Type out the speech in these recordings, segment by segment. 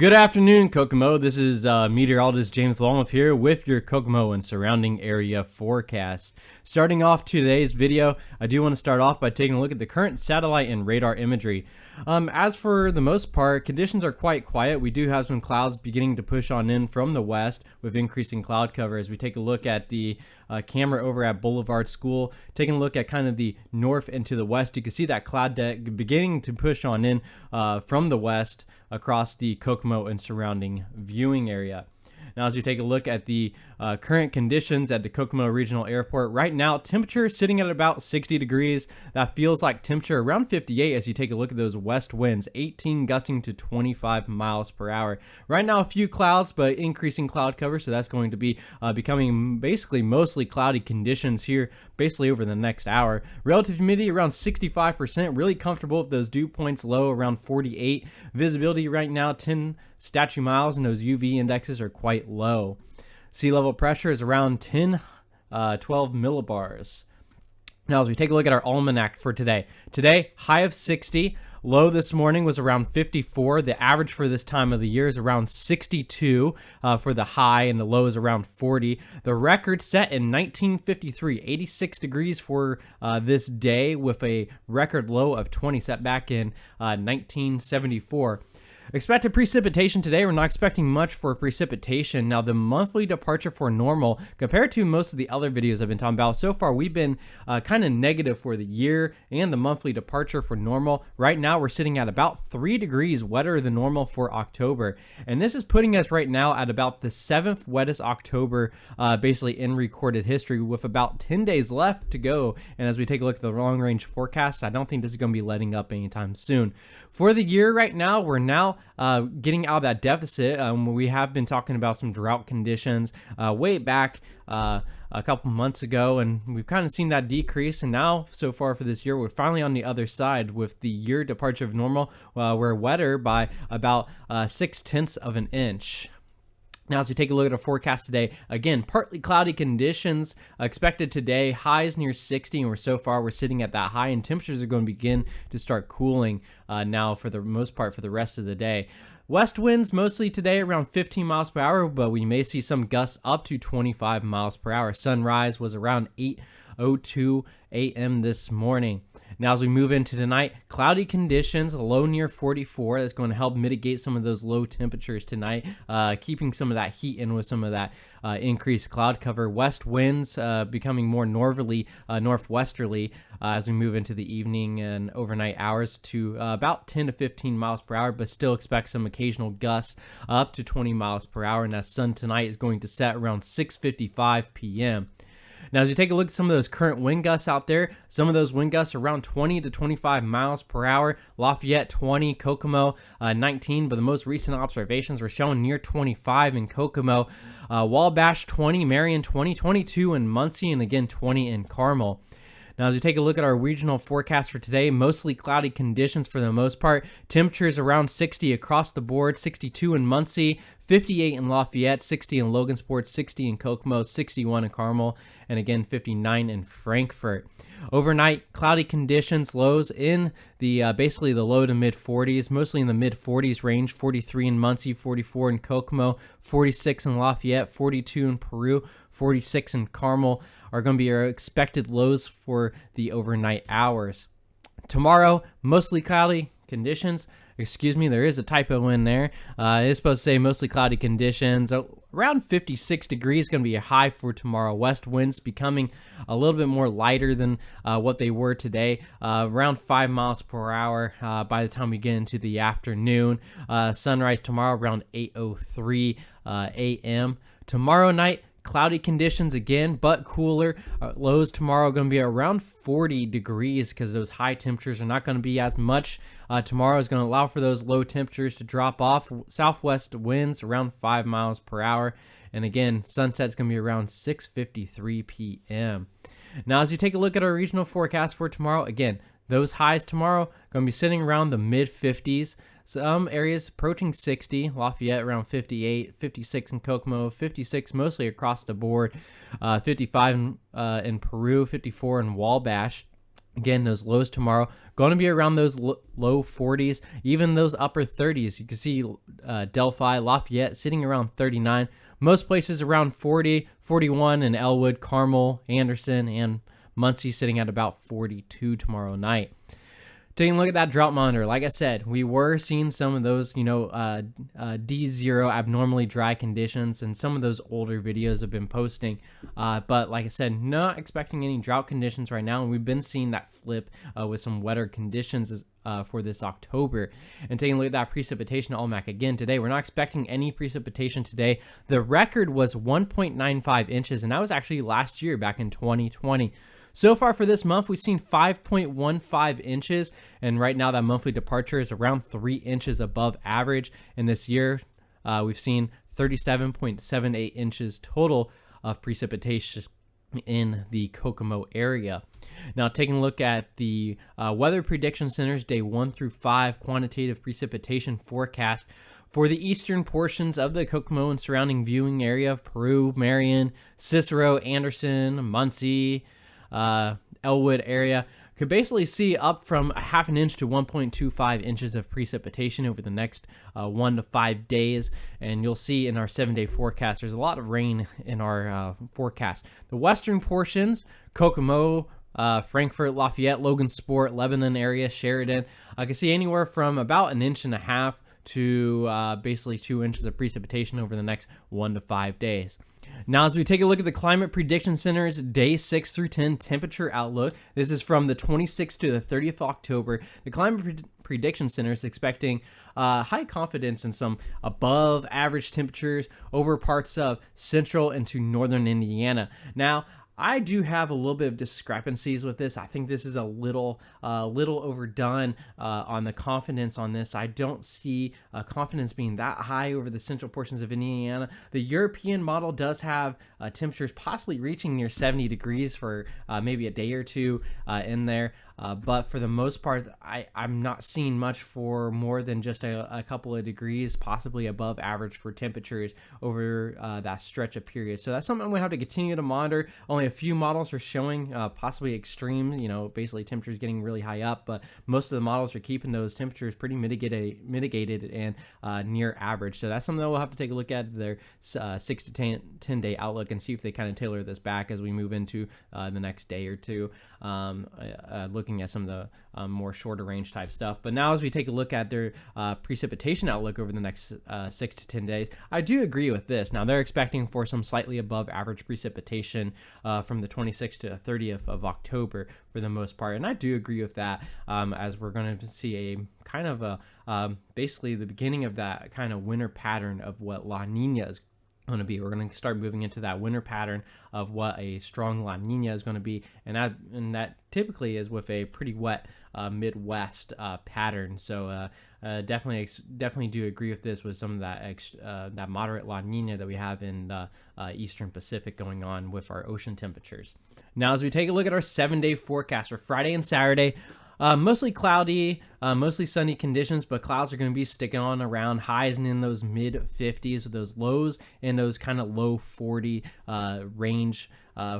Good afternoon, Kokomo. This is meteorologist James Longwith here with your Kokomo and surrounding area forecast. Starting off today's video, I do want to start off by taking a look at the current satellite and radar imagery. As for the most part, conditions are quite quiet. We do have some clouds beginning to push on in from the west with increasing cloud cover. As we take a look at the camera over at Boulevard School, taking a look at kind of the north and to the west, you can see that cloud deck beginning to push on in from the west across the Kokomo and surrounding viewing area. Now, as we take a look at the current conditions at the Kokomo Regional Airport, right now, temperature is sitting at about 60 degrees. That feels like temperature around 58 as you take a look at those west winds, 18 gusting to 25 miles per hour. Right now, a few clouds, but increasing cloud cover, so that's going to be becoming basically mostly cloudy conditions here basically over the next hour. Relative humidity around 65%, really comfortable with those dew points low around 48. Visibility right now 10 statute miles, and those UV indexes are quite low. Sea level pressure is around 12 millibars. Now, as we take a look at our almanac for today, high of 60. Low this morning was around 54. The average for this time of the year is around 62 for the high, and the low is around 40. The record set in 1953, 86 degrees for this day, with a record low of 20 set back in 1974. Expected precipitation today, we're not expecting much for precipitation. Now, the monthly departure for normal, compared to most of the other videos I've been talking about, so far we've been kind of negative for the year and the monthly departure for normal. Right now, we're sitting at about 3 degrees wetter than normal for October. And this is putting us right now at about the 7th wettest October, basically in recorded history, with about 10 days left to go. And as we take a look at the long-range forecast, I don't think this is going to be letting up anytime soon. For the year right now, we're now getting out of that deficit. We have been talking about some drought conditions way back a couple months ago, and we've kind of seen that decrease. And now, so far for this year, we're finally on the other side with the year departure of normal. We're wetter by about 0.6 of an inch. Now, as we take a look at our forecast today, again, partly cloudy conditions expected today, highs near 60, and so far we're sitting at that high, and temperatures are going to begin to start cooling now for the most part for the rest of the day. West winds mostly today around 15 miles per hour, but we may see some gusts up to 25 miles per hour. Sunrise was around 8:02 a.m. this morning. Now, as we move into tonight, cloudy conditions, a low near 44. That's going to help mitigate some of those low temperatures tonight, keeping some of that heat in with some of that increased cloud cover. West winds becoming more northwesterly as we move into the evening and overnight hours to about 10 to 15 miles per hour, but still expect some occasional gusts up to 20 miles per hour. And that sun tonight is going to set around 6:55 p.m. Now, as you take a look at some of those current wind gusts out there, some of those wind gusts are around 20 to 25 miles per hour. Lafayette 20, Kokomo 19, but the most recent observations were showing near 25 in Kokomo. Wabash 20, Marion 20, 22 in Muncie, and again 20 in Carmel. Now, as we take a look at our regional forecast for today, mostly cloudy conditions for the most part. Temperatures around 60 across the board, 62 in Muncie, 58 in Lafayette, 60 in Logansport, 60 in Kokomo, 61 in Carmel, and again 59 in Frankfort. Overnight, cloudy conditions, lows in the basically the low to mid 40s, mostly in the mid 40s range, 43 in Muncie, 44 in Kokomo, 46 in Lafayette, 42 in Peru, 46 in Carmel are going to be our expected lows for the overnight hours. Tomorrow, mostly cloudy conditions. Excuse me, there is a typo in there. It's supposed to say mostly cloudy conditions. Around 56 degrees is going to be a high for tomorrow. West winds becoming a little bit more lighter than what they were today. Around 5 miles per hour by the time we get into the afternoon. Sunrise tomorrow around 8:03 a.m. Tomorrow night, cloudy conditions again, but cooler. Lows tomorrow are going to be around 40 degrees because those high temperatures are not going to be as much. Tomorrow is going to allow for those low temperatures to drop off. Southwest winds around 5 miles per hour. And again, sunset's going to be around 6:53 p.m. Now, as you take a look at our regional forecast for tomorrow, again, those highs tomorrow are going to be sitting around the mid 50s. Some areas approaching 60, Lafayette around 58, 56 in Kokomo, 56 mostly across the board, 55 in Peru, 54 in Wabash. Again, those lows tomorrow going to be around those low 40s, even those upper 30s. You can see Delphi, Lafayette sitting around 39. Most places around 40, 41 in Elwood, Carmel, Anderson, and Muncie sitting at about 42 tomorrow night. Taking a look at that drought monitor, like I said, we were seeing some of those, D0 abnormally dry conditions, and some of those older videos have been posting. But like I said, not expecting any drought conditions right now, and we've been seeing that flip with some wetter conditions for this October. And taking a look at that precipitation Almanac again today, we're not expecting any precipitation today. The record was 1.95 inches, and that was actually last year, back in 2020. So far for this month, we've seen 5.15 inches, and right now that monthly departure is around 3 inches above average. And this year, we've seen 37.78 inches total of precipitation in the Kokomo area. Now, taking a look at the Weather Prediction Center's day 1 through 5 quantitative precipitation forecast for the eastern portions of the Kokomo and surrounding viewing area of Peru, Marion, Cicero, Anderson, Muncie, Elwood area, could basically see up from a half an inch to 1.25 inches of precipitation over the next 1 to 5 days. And you'll see in our 7-day forecast, there's a lot of rain in our forecast. The western portions, Kokomo, Frankfort, Lafayette, Logansport, Lebanon area, Sheridan, I can see anywhere from about 1.5 inches to basically 2 inches of precipitation over the next 1 to 5 days. Now, as we take a look at the Climate Prediction Center's day 6 through 10 temperature outlook, this is from the 26th to the 30th of October. The Climate Prediction Center is expecting high confidence in some above average temperatures over parts of central and to northern Indiana. Now, I do have a little bit of discrepancies with this. I think this is a little overdone on the confidence on this. I don't see confidence being that high over the central portions of Indiana. The European model does have temperatures possibly reaching near 70 degrees for maybe a day or two in there. But for the most part, I'm not seeing much for more than just a couple of degrees, possibly above average for temperatures over that stretch of period. So that's something I'm going to have to continue to monitor. Only a few models are showing possibly extreme, basically temperatures getting really high up, but most of the models are keeping those temperatures pretty mitigated and near average. So that's something that we'll have to take a look at their 6 to 10 day outlook and see if they kind of tailor this back as we move into the next day or two. Looking at some of the more shorter range type stuff. But now as we take a look at their precipitation outlook over the next 6 to 10 days, I do agree with this. Now they're expecting for some slightly above average precipitation from the 26th to the 30th of October for the most part. And I do agree with that as we're going to see a kind of a basically the beginning of that kind of winter pattern of what La Nina is going to be. We're going to start moving into that winter pattern of what a strong La Nina is going to be, and that typically is with a pretty wet Midwest pattern. So definitely do agree with this with some of that moderate La Nina that we have in the Eastern Pacific going on with our ocean temperatures. Now, as we take a look at our 7-day forecast for Friday and Saturday, mostly cloudy, mostly sunny conditions, but clouds are going to be sticking on around highs and in those mid 50s with those lows in those kind of low 40 range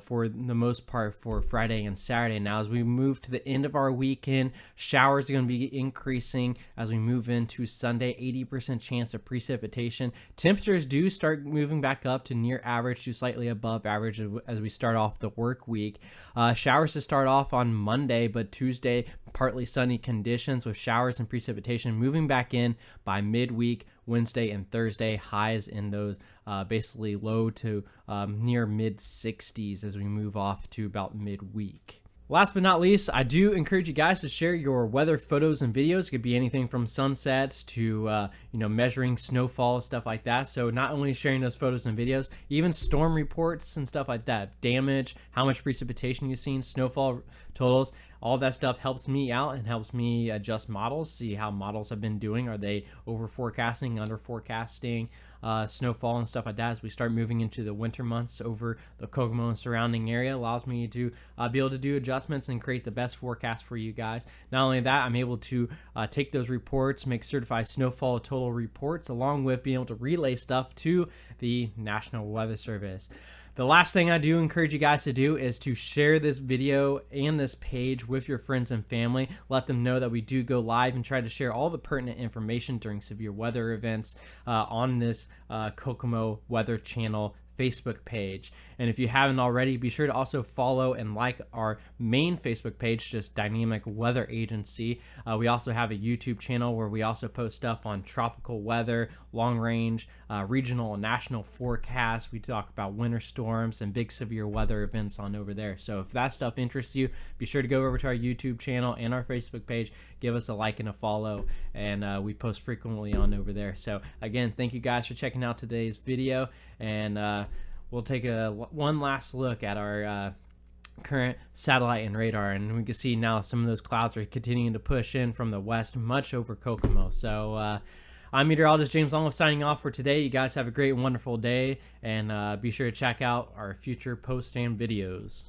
for the most part for Friday and Saturday. Now, as we move to the end of our weekend, showers are going to be increasing as we move into Sunday. 80% chance of precipitation. Temperatures do start moving back up to near average to slightly above average as we start off the work week. Showers to start off on Monday, but Tuesday partly sunny conditions with showers and precipitation moving back in by midweek. Wednesday and Thursday, highs in those basically low to near mid 60s as we move off to about midweek. Last but not least, I do encourage you guys to share your weather photos and videos. It could be anything from sunsets to measuring snowfall, stuff like that. So not only sharing those photos and videos, even storm reports and stuff like that. Damage, how much precipitation you've seen, snowfall totals. All that stuff helps me out and helps me adjust models, see how models have been doing. Are they over forecasting, under forecasting snowfall and stuff like that? As we start moving into the winter months over the Kokomo and surrounding area, allows me to be able to do adjustments and create the best forecast for you guys. Not only that, I'm able to take those reports, make certified snowfall total reports, along with being able to relay stuff to the National Weather Service. The last thing I do encourage you guys to do is to share this video and this page with your friends and family. Let them know that we do go live and try to share all the pertinent information during severe weather events on this Kokomo Weather Channel Facebook page. And if you haven't already, be sure to also follow and like our main Facebook page, just Dynamic Weather Agency. We also have a YouTube channel where we also post stuff on tropical weather, long range, regional and national forecasts. We talk about winter storms and big severe weather events on over there. So if that stuff interests you, be sure to go over to our YouTube channel and our Facebook page, give us a like and a follow, and we post frequently on over there. So again, thank you guys for checking out today's video, and we'll take one last look at our current satellite and radar, and we can see now some of those clouds are continuing to push in from the west, much over Kokomo. So I'm meteorologist James Longwith signing off for today. You guys have a great and wonderful day, and be sure to check out our future posts and videos.